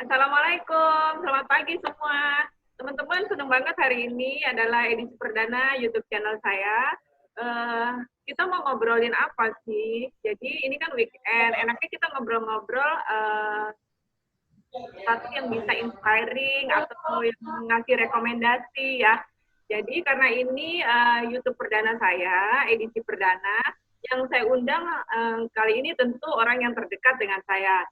Assalamualaikum, selamat pagi semua. Teman-teman, senang banget hari ini adalah edisi perdana YouTube channel saya. Kita mau ngobrolin apa sih? Jadi ini kan weekend, enaknya kita ngobrol-ngobrol satu yang bisa inspiring atau yang ngasih rekomendasi ya. Jadi karena ini YouTube perdana saya, edisi perdana, yang saya undang kali ini tentu orang yang terdekat dengan saya.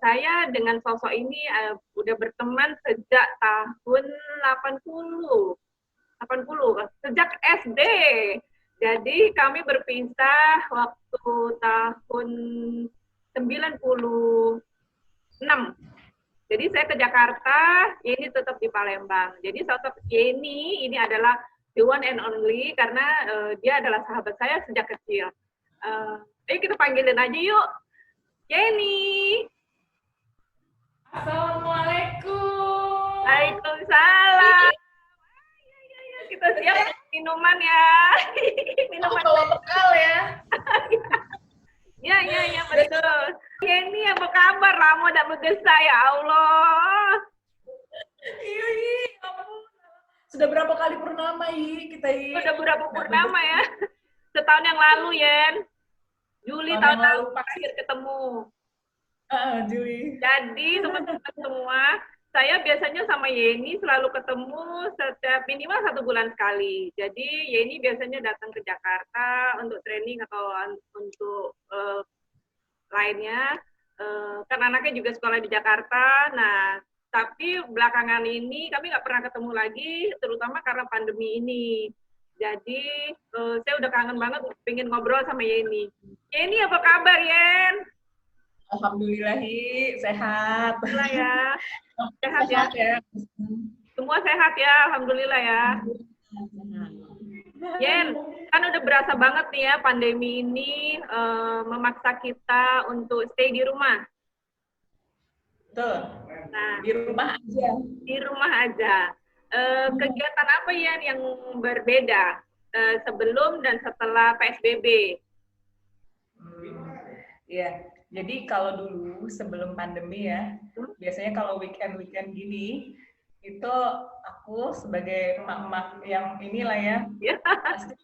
Saya dengan sosok ini udah berteman sejak tahun 80, sejak SD. Jadi kami berpisah waktu tahun 96. Jadi saya ke Jakarta, Yeni tetap di Palembang. Jadi sosok Yeni ini adalah the one and only karena dia adalah sahabat saya sejak kecil. Ayo kita panggilin aja yuk. Yeni. Assalamualaikum. Waalaikumsalam. Kita siap minuman ya. Minuman bekal ya. Ya, betul. Yeni, apa kabar? Lama udah bergesa ya Allah. Iya, sudah berapa kali purnama kita Sudah berapa purnama ya? Setahun yang lalu, Yen. Juli tahun lalu terakhir ketemu. Juli. Jadi teman-teman semua, saya biasanya sama Yeni selalu ketemu setiap minimal 1 bulan sekali. Jadi Yeni biasanya datang ke Jakarta untuk training atau untuk lainnya. Kan anaknya juga sekolah di Jakarta. Nah, tapi belakangan ini kami nggak pernah ketemu lagi, terutama karena pandemi ini. Jadi saya udah kangen banget, pengen ngobrol sama Yeni. Yeni, apa kabar, Yen? Alhamdulillah, sehat. Alhamdulillah ya. Sehat ya. Semua sehat ya, alhamdulillah ya. Yen, kan udah berasa banget nih ya pandemi ini memaksa kita untuk stay di rumah. Betul. Nah, di rumah aja. Di rumah aja. Kegiatan apa Yen yang berbeda sebelum dan setelah PSBB? Iya. Jadi kalau dulu sebelum pandemi ya, biasanya kalau weekend gini, itu aku sebagai emak-emak yang inilah ya, pasti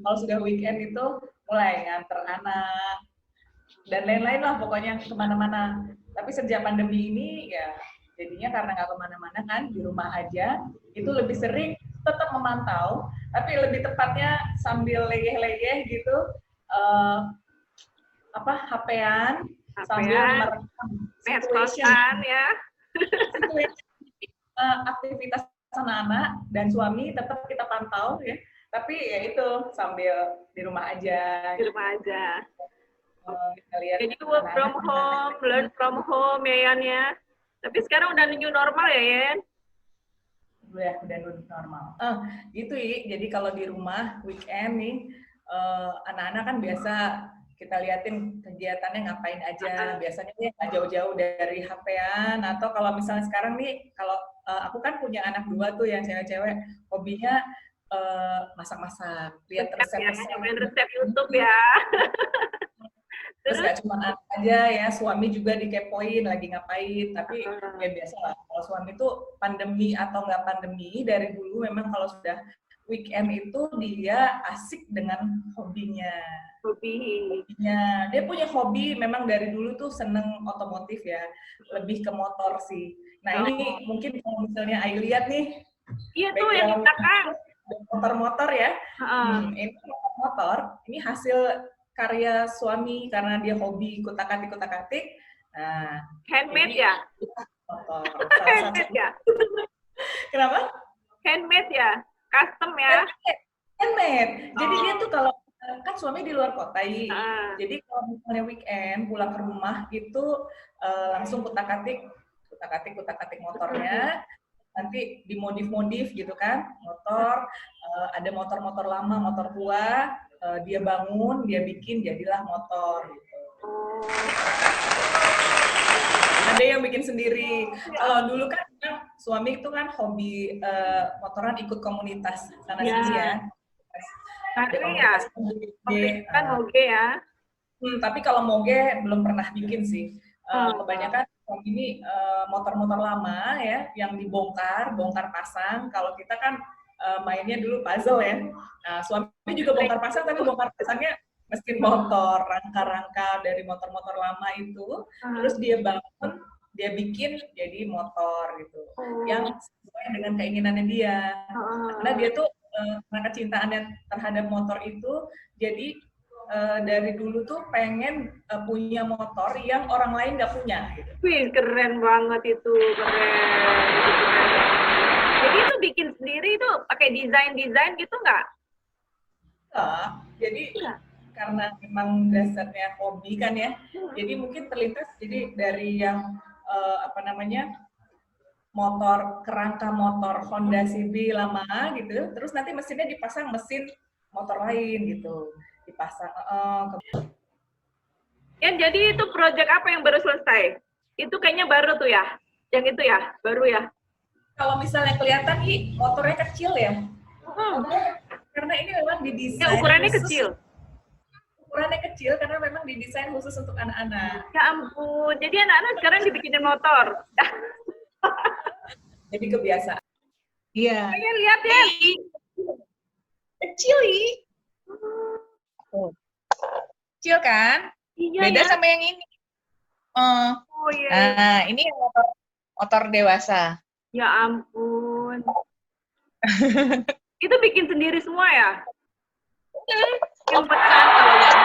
kalau sudah weekend itu mulai nganter anak, dan lain-lain lah pokoknya kemana-mana. Tapi sejak pandemi ini ya jadinya karena nggak kemana-mana kan, di rumah aja, itu lebih sering tetap memantau, tapi lebih tepatnya sambil legeh-legeh gitu, HP-an sambil merekam medsosan ya. Aktivitas anak-anak dan suami tetap kita pantau ya. Tapi ya itu sambil di rumah aja. Di rumah aja. Jadi work from home, learn from home ya Yan ya. Tapi sekarang udah new normal ya Yan? Udah new normal. Gitu ya. Jadi kalau di rumah weekend nih, anak-anak kan biasa kita liatin kegiatannya ngapain aja. Biasanya dia nggak jauh-jauh dari HP-an, atau kalau misalnya sekarang nih, kalau aku kan punya anak 2 tuh yang cewek-cewek, hobinya masak-masak, lihat resep YouTube ya. Terus nggak cuma anak aja ya, suami juga dikepoin lagi ngapain. Tapi ya biasa lah, kalau suami tuh pandemi atau nggak pandemi, dari dulu memang kalau sudah weekend itu dia asik dengan hobinya. Dia punya hobi memang dari dulu tuh seneng otomotif ya, lebih ke motor sih. Nah ini mungkin kalau misalnya Ai lihat nih, iya tuh yang di belakang motor-motor ya. Ini motor, ini hasil karya suami karena dia hobi kutak-atik. Nah, handmade ya? Motor. Handmade ya? Kenapa? Handmade ya? Custom ya? Handmade. Jadi dia tuh kalau kan suami di luar kota, jadi kalau misalnya weekend pulang ke rumah itu langsung kutak-atik motornya, nanti dimodif gitu kan, motor, ada motor lama, motor tua, dia bangun, dia bikin jadilah motor gitu. Ada yang bikin sendiri. Kalau dulu kan suami itu kan hobi motoran, ikut komunitas sana sini ya. Kan moge ya. Tapi kalau moge belum pernah bikin sih. Kebanyakan ini motor-motor lama ya, yang dibongkar pasang. Kalau kita kan mainnya dulu puzzle ya. Nah, suami juga bongkar pasang, tapi bongkar pasangnya mesin motor, rangka-rangka dari motor-motor lama itu, terus dia bangun, dia bikin jadi motor gitu, yang sesuai dengan keinginannya dia. Karena dia tuh karena kecintaannya terhadap motor itu, jadi dari dulu tuh pengen punya motor yang orang lain nggak punya. Gitu. Wih, keren banget itu, keren. Jadi itu bikin sendiri itu pakai desain gitu nggak? Jadi karena memang dasarnya hobi kan ya, jadi mungkin terlintas jadi dari yang motor, kerangka motor Honda CB lama gitu, terus nanti mesinnya dipasang mesin motor lain gitu, dipasang. Ya, jadi itu proyek apa yang baru selesai? Itu kayaknya baru tuh ya, yang itu ya, baru ya. Kalau misalnya kelihatan nih motornya kecil ya, karena ini memang didesain. Ya, ukurannya kecil. Ukurannya kecil karena memang didesain khusus untuk anak-anak. Ya ampun, jadi anak-anak sekarang dibikinin motor. Jadi kebiasaan. Iya. Kalian lihat ya. Kecil, kecil kan? Iya, beda ya. Sama yang ini. Oh iya. Nah, ini motor dewasa. Ya ampun. Itu bikin sendiri semua ya? Yang pesan kalau yang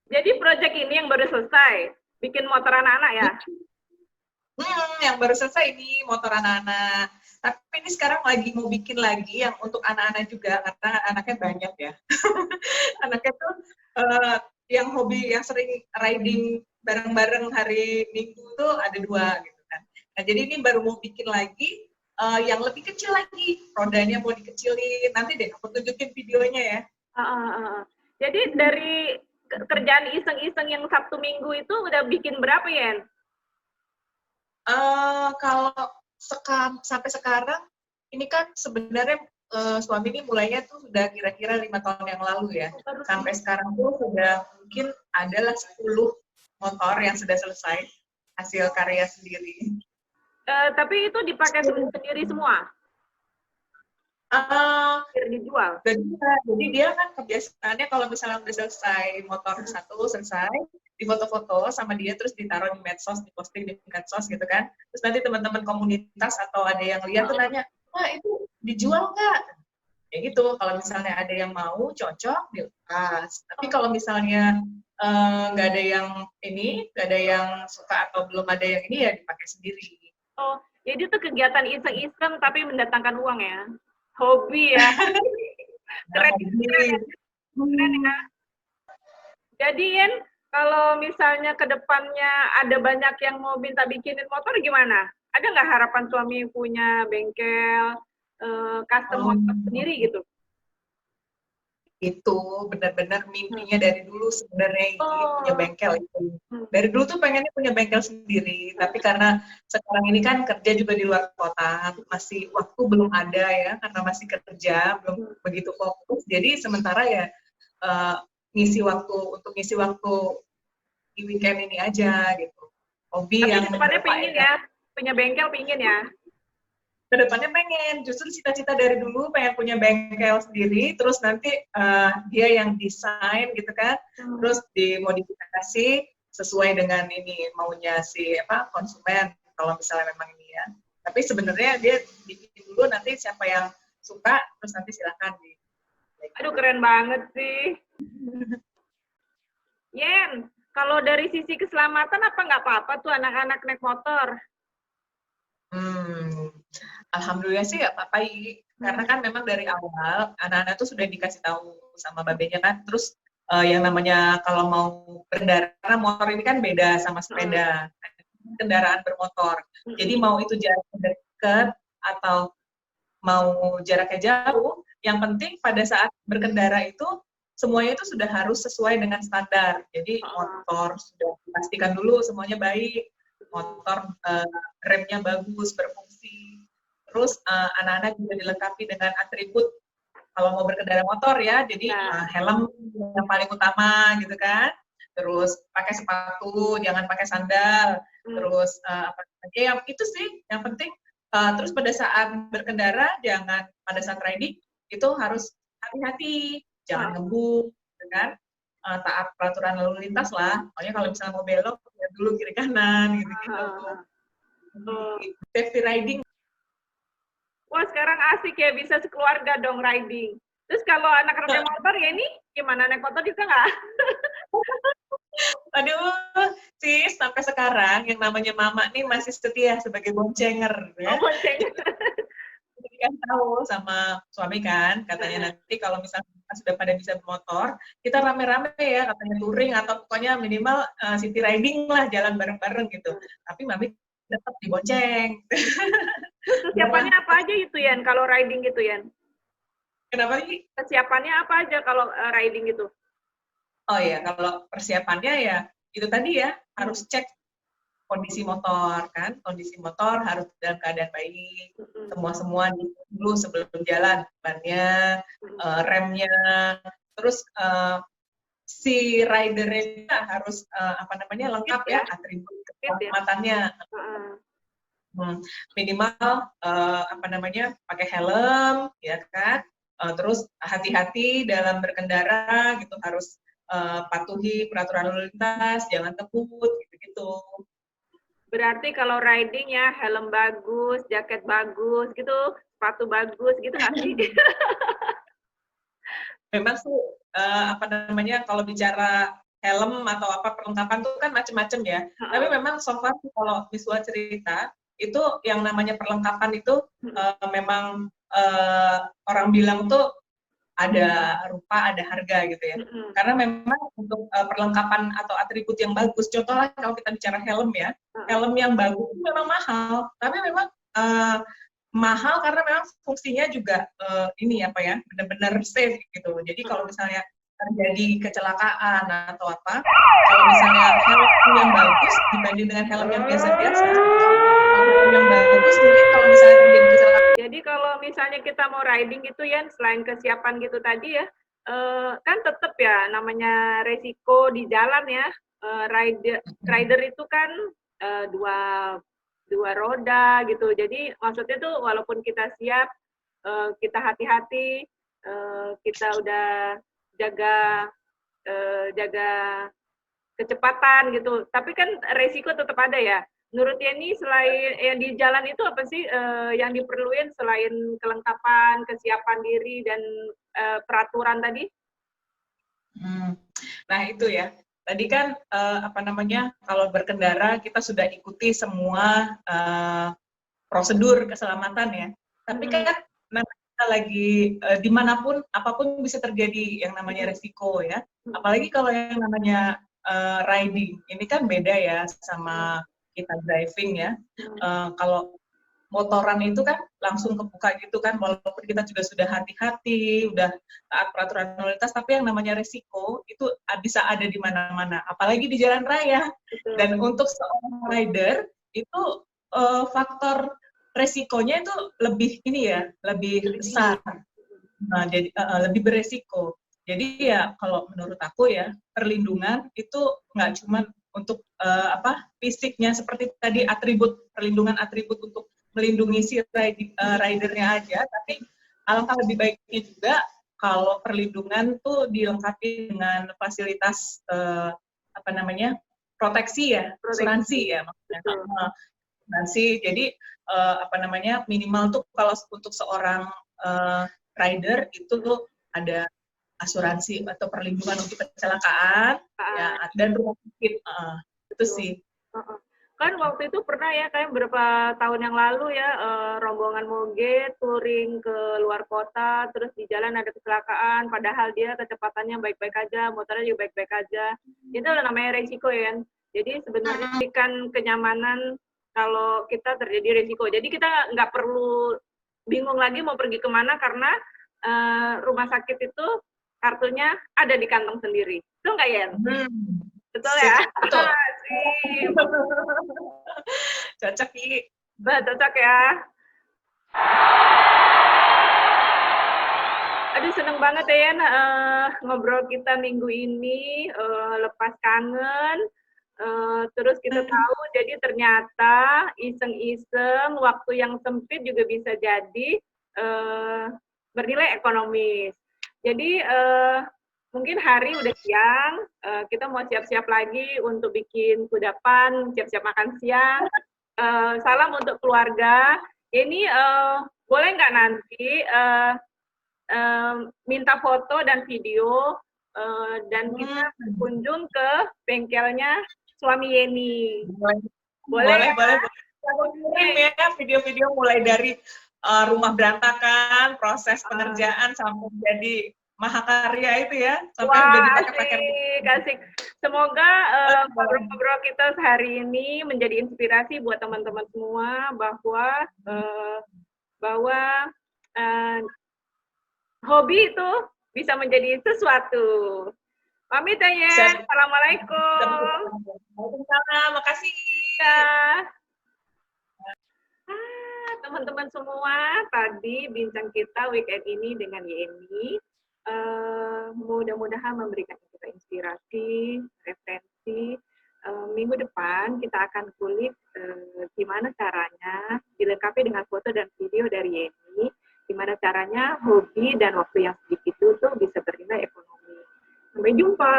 Jadi proyek ini yang baru selesai, bikin motor anak-anak ya? Yang baru selesai ini motor anak-anak. Tapi ini sekarang lagi mau bikin lagi yang untuk anak-anak juga, karena anaknya banyak ya. Anaknya tuh yang hobi, yang sering riding bareng-bareng hari Minggu tuh ada 2 gitu kan. Nah, jadi ini baru mau bikin lagi yang lebih kecil lagi, rodanya mau dikecilin. Nanti deh aku tunjukin videonya ya. Jadi dari kerjaan iseng-iseng yang Sabtu Minggu itu udah bikin berapa ya? Kalau sampai sekarang, ini kan sebenarnya suami ini mulainya tuh sudah kira-kira 5 tahun yang lalu ya. Sampai sekarang tuh sudah mungkin adalah 10 motor yang sudah selesai, hasil karya sendiri. Tapi itu dipakai sendiri semua? Dijual? Jadi dia kan kebiasaannya kalau misalnya udah selesai, motor satu selesai, difoto-foto sama dia, terus ditaruh di medsos, diposting di medsos gitu kan. Terus nanti teman-teman komunitas atau ada yang lihat tuh nanya, wah itu dijual nggak? Ya gitu, kalau misalnya ada yang mau, cocok, dilepas. Tapi kalau misalnya nggak ada yang ini, nggak ada yang suka atau belum ada yang ini, ya dipakai sendiri. Oh, jadi itu kegiatan iseng-iseng tapi mendatangkan uang ya? Hobi ya? Keren, keren ya? Jadi Yen, kalau misalnya ke depannya ada banyak yang mau minta bikinin motor gimana? Ada nggak harapan suami punya bengkel, custom motor sendiri gitu? Itu benar-benar mimpinya dari dulu sebenarnya punya bengkel itu. Dari dulu tuh pengennya punya bengkel sendiri, tapi karena sekarang ini kan kerja juga di luar kota, masih waktu belum ada ya, karena masih kerja, belum begitu fokus. Jadi sementara ya ngisi waktu di weekend ini aja gitu. Hobi tapi yang kedepannya pengen ya, punya bengkel pengen ya? Kedepannya pengen, justru cita-cita dari dulu pengen punya bengkel sendiri, terus nanti dia yang desain gitu kan, terus dimodifikasi sesuai dengan ini maunya si konsumen kalau misalnya memang ini ya. Tapi sebenarnya dia bikin dulu, nanti siapa yang suka terus nanti silakan di. Aduh keren banget sih. Yen, kalau dari sisi keselamatan apa nggak apa-apa tuh anak-anak naik motor? Alhamdulillah sih nggak apa-apa, karena kan memang dari awal anak-anak tuh sudah dikasih tahu sama babenya kan, terus yang namanya kalau mau berkendara, karena motor ini kan beda sama sepeda, kendaraan bermotor. Jadi mau itu jaraknya dekat atau mau jaraknya jauh, yang penting pada saat berkendara itu semuanya itu sudah harus sesuai dengan standar. Jadi motor sudah dipastikan dulu semuanya baik, motor remnya bagus, berfungsi. Terus anak-anak juga dilengkapi dengan atribut kalau mau berkendara motor ya, jadi helm yang paling utama gitu kan. Terus pakai sepatu, jangan pakai sandal. Terus apa lagi? Yang itu sih yang penting. Terus pada saat berkendara, jangan pada saat riding itu harus hati-hati, jangan ngebut, gitu kan? Taat peraturan lalu lintas lah. Pokoknya kalau misalnya mau belok, lihat dulu kiri kanan, gitu-gitu. Safety riding. Wah, sekarang asik ya, bisa sekeluarga dong riding. Terus kalau anak-anak motor ya ini gimana, naik motor juga nggak? Aduh, sis, sampai sekarang yang namanya mama nih masih setia sebagai boncenger. Ya. Oh, boncenger. Jadi kan tahu sama suami kan, katanya nanti kalau misalnya sudah pada bisa bermotor, kita rame-rame ya, katanya touring atau pokoknya minimal city riding lah, jalan bareng-bareng gitu. Tapi mami tetap dibonceng. Persiapannya apa aja itu, Yan, kalau riding gitu, Yan? Kenapa sih? Persiapannya apa aja kalau riding gitu? Oh ya, kalau persiapannya ya itu tadi ya, harus cek kondisi motor kan, kondisi motor harus dalam keadaan baik, semua dulu sebelum jalan, bannya, remnya, terus si ridernya harus lengkap ya atribut keselamatannya. Minimal pakai helm ya kan, terus hati-hati dalam berkendara gitu, harus patuhi peraturan lalu lintas, jangan ngebut gitu-gitu. Berarti kalau riding ya helm bagus, jaket bagus gitu, sepatu bagus gitu nggak sih? Memang sih kalau bicara helm atau apa perlengkapan tuh kan macam-macam ya. Tapi memang so far kalau Miswa cerita itu yang namanya perlengkapan itu memang orang bilang tuh ada rupa, ada harga gitu ya. Karena memang untuk perlengkapan atau atribut yang bagus, contohnya kalau kita bicara helm ya, helm yang bagus itu memang mahal, tapi memang mahal karena memang fungsinya juga benar-benar safe gitu. Jadi kalau misalnya terjadi kecelakaan atau apa, kalau misalnya helm yang bagus dibanding dengan helm yang biasa-biasa, helm yang bagus mungkin kalau misalnya terjadi kecelakaan. Jadi kalau misalnya kita mau riding gitu ya, selain kesiapan gitu tadi ya, kan tetap ya namanya resiko di jalan ya. Rider itu kan dua roda gitu. Jadi maksudnya tuh walaupun kita siap, kita hati-hati, kita udah jaga kecepatan gitu. Tapi kan resiko tetap ada ya. Menurut Yeni, selain yang di jalan itu apa sih yang diperluin selain kelengkapan, kesiapan diri, dan peraturan tadi? Nah itu ya, tadi kan kalau berkendara kita sudah ikuti semua prosedur keselamatan ya. Tapi kan kita lagi dimanapun, apapun bisa terjadi yang namanya resiko ya. Apalagi kalau yang namanya riding, ini kan beda ya sama kita driving ya. Kalau motoran itu kan langsung kebuka gitu kan, walaupun kita juga sudah hati-hati, udah taat peraturan lalu lintas, tapi yang namanya resiko itu bisa ada di mana-mana, apalagi di jalan raya. Dan untuk seorang rider itu faktor resikonya itu lebih lebih besar. Nah, jadi lebih beresiko. Jadi ya kalau menurut aku ya, perlindungan itu nggak cuma untuk fisiknya seperti tadi perlindungan atribut untuk melindungi si ridernya aja, tapi alangkah lebih baiknya juga kalau perlindungan tuh dilengkapi dengan fasilitas proteksi ya, asuransi ya maksudnya. Asuransi, jadi minimal tuh kalau untuk seorang rider itu tuh ada asuransi atau perlindungan untuk kecelakaan ya, dan rumah sakit itu sih. Kan waktu itu pernah ya, kayak beberapa tahun yang lalu ya, rombongan moge touring ke luar kota, terus di jalan ada kecelakaan, padahal dia kecepatannya baik-baik aja, motornya juga baik-baik aja. Itu namanya resiko ya. Jadi sebenarnya kan kenyamanan kalau kita terjadi resiko. Jadi kita nggak perlu bingung lagi mau pergi kemana, karena rumah sakit itu kartunya ada di kantong sendiri. Itu nggak ya? Betul ya? Betul. Cocok, Ki. Cocok ya. Aduh, seneng banget ya Yan, ngobrol kita minggu ini, lepas kangen. Terus kita tahu, jadi ternyata iseng-iseng, waktu yang sempit juga bisa jadi bernilai ekonomis. Jadi mungkin hari udah siang, kita mau siap-siap lagi untuk bikin kudapan, siap-siap makan siang. Salam untuk keluarga. Ini boleh nggak nanti minta foto dan video dan kita berkunjung ke bengkelnya suami Yeni. Boleh. Ya, video-video mulai dari rumah berantakan, proses pengerjaan sampai jadi mahakarya itu ya, sampai udah dipakai-pakai. Asik. Semoga ngobrol-ngobrol kita hari ini menjadi inspirasi buat teman-teman semua bahwa hobi itu bisa menjadi sesuatu. Pamit ya. Assalamualaikum. Waalaikumsalam. Makasih. Ya. Teman-teman semua, tadi bincang kita weekend ini dengan Yeni. Mudah-mudahan memberikan kita inspirasi, referensi. Minggu depan kita akan kulik gimana caranya dilengkapi dengan foto dan video dari Yeni, gimana caranya hobi dan waktu yang sedikit itu bisa bernilai ekonomi. Sampai jumpa.